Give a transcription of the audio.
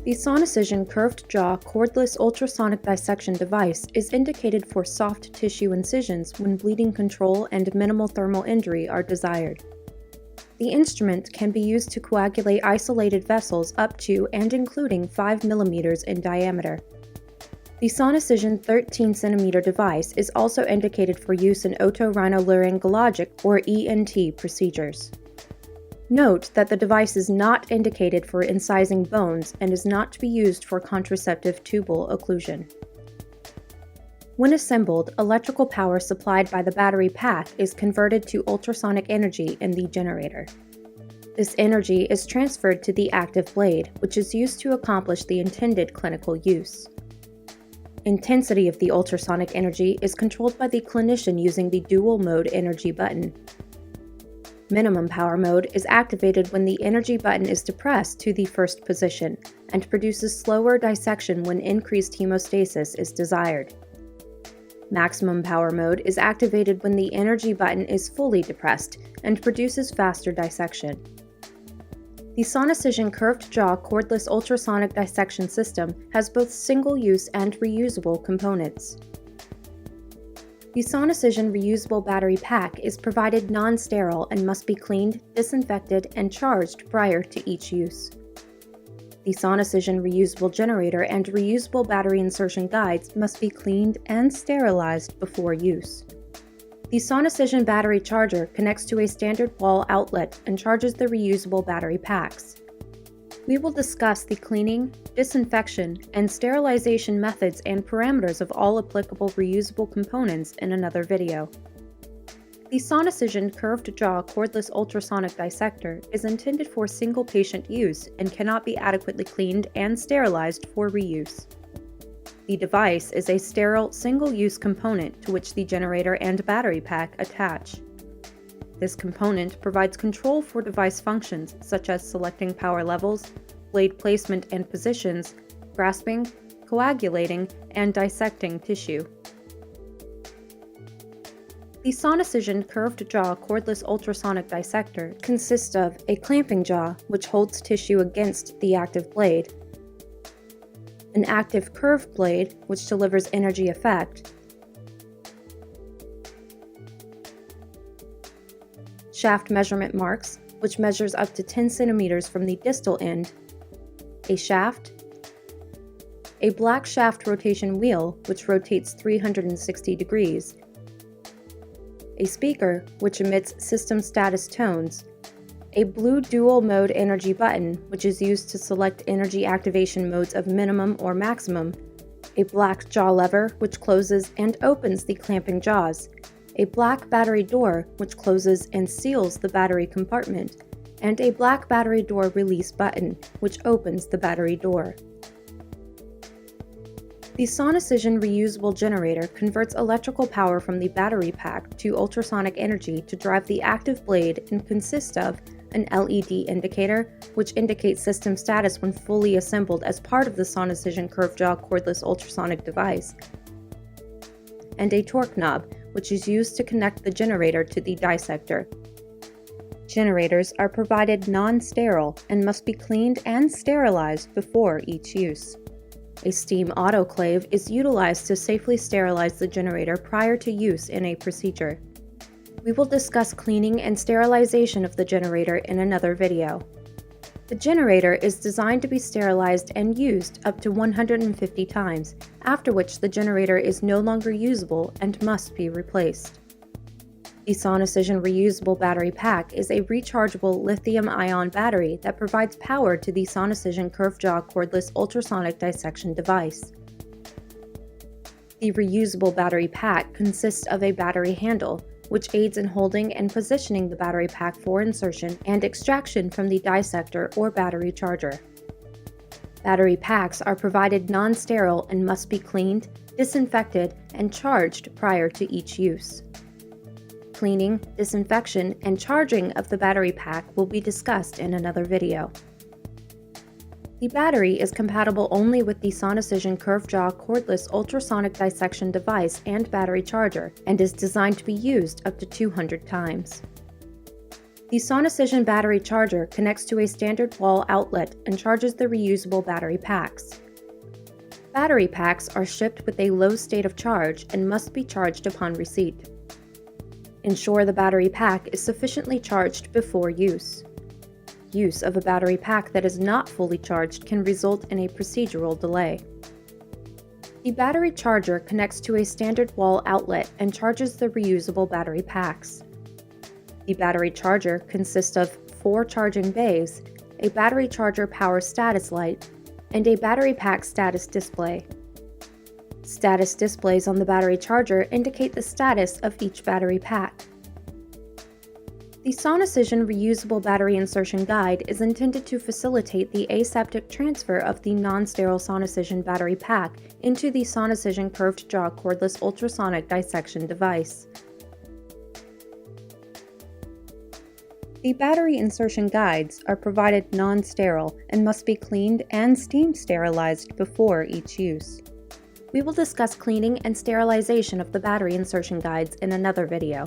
The Sonicision curved jaw cordless ultrasonic dissection device is indicated for soft tissue incisions when bleeding control and minimal thermal injury are desired. The instrument can be used to coagulate isolated vessels up to and including 5 mm in diameter. The Sonicision 13 cm device is also indicated for use in otorhinolaryngologic or ENT procedures. Note that the device is not indicated for incising bones and is not to be used for contraceptive tubal occlusion. When assembled, electrical power supplied by the battery pack is converted to ultrasonic energy in the generator. This energy is transferred to the active blade, which is used to accomplish the intended clinical use. Intensity of the ultrasonic energy is controlled by the clinician using the dual mode energy button. Minimum power mode is activated when the energy button is depressed to the first position and produces slower dissection when increased hemostasis is desired. Maximum power mode is activated when the energy button is fully depressed and produces faster dissection. The Sonicision curved jaw cordless ultrasonic dissection system has both single-use and reusable components. The Sonicision reusable battery pack is provided non-sterile and must be cleaned, disinfected, and charged prior to each use. The Sonicision reusable generator and reusable battery insertion guides must be cleaned and sterilized before use. The Sonicision battery charger connects to a standard wall outlet and charges the reusable battery packs. We will discuss the cleaning, disinfection, and sterilization methods and parameters of all applicable reusable components in another video. The Sonicision curved jaw cordless ultrasonic dissector is intended for single patient use and cannot be adequately cleaned and sterilized for reuse. The device is a sterile single-use component to which the generator and battery pack attach. This component provides control for device functions such as selecting power levels, blade placement and positions, grasping, coagulating, and dissecting tissue. The Sonicision curved jaw cordless ultrasonic dissector consists of a clamping jaw, which holds tissue against the active blade, an active curved blade, which delivers energy effect, shaft measurement marks, which measures up to 10 centimeters from the distal end, a shaft, a black shaft rotation wheel, which rotates 360 degrees, a speaker, which emits system status tones, a blue dual mode energy button, which is used to select energy activation modes of minimum or maximum, a black jaw lever, which closes and opens the clamping jaws, a black battery door, which closes and seals the battery compartment, and a black battery door release button, which opens the battery door. The Sonicision reusable generator converts electrical power from the battery pack to ultrasonic energy to drive the active blade and consists of an LED indicator, which indicates system status when fully assembled as part of the Sonicision curved jaw cordless ultrasonic device, and a torque knob, which is used to connect the generator to the dissector. Generators are provided non-sterile and must be cleaned and sterilized before each use. A steam autoclave is utilized to safely sterilize the generator prior to use in a procedure. We will discuss cleaning and sterilization of the generator in another video. The generator is designed to be sterilized and used up to 150 times, after which the generator is no longer usable and must be replaced. The Sonicision reusable battery pack is a rechargeable lithium-ion battery that provides power to the Sonicision curved jaw cordless ultrasonic dissection device. The reusable battery pack consists of a battery handle, which aids in holding and positioning the battery pack for insertion and extraction from the dissector or battery charger. Battery packs are provided non-sterile and must be cleaned, disinfected, and charged prior to each use. Cleaning, disinfection, and charging of the battery pack will be discussed in another video. The battery is compatible only with the Sonicision curved jaw cordless ultrasonic dissection device and battery charger, and is designed to be used up to 200 times. The Sonicision battery charger connects to a standard wall outlet and charges the reusable battery packs. Battery packs are shipped with a low state of charge and must be charged upon receipt. Ensure the battery pack is sufficiently charged before use. Use of a battery pack that is not fully charged can result in a procedural delay. The battery charger connects to a standard wall outlet and charges the reusable battery packs. The battery charger consists of 4 charging bays, a battery charger power status light, and a battery pack status display. Status displays on the battery charger indicate the status of each battery pack. The Sonicision Reusable Battery Insertion Guide is intended to facilitate the aseptic transfer of the non-sterile Sonicision battery pack into the Sonicision Curved Jaw Cordless Ultrasonic Dissection device. The battery insertion guides are provided non-sterile and must be cleaned and steam sterilized before each use. We will discuss cleaning and sterilization of the battery insertion guides in another video.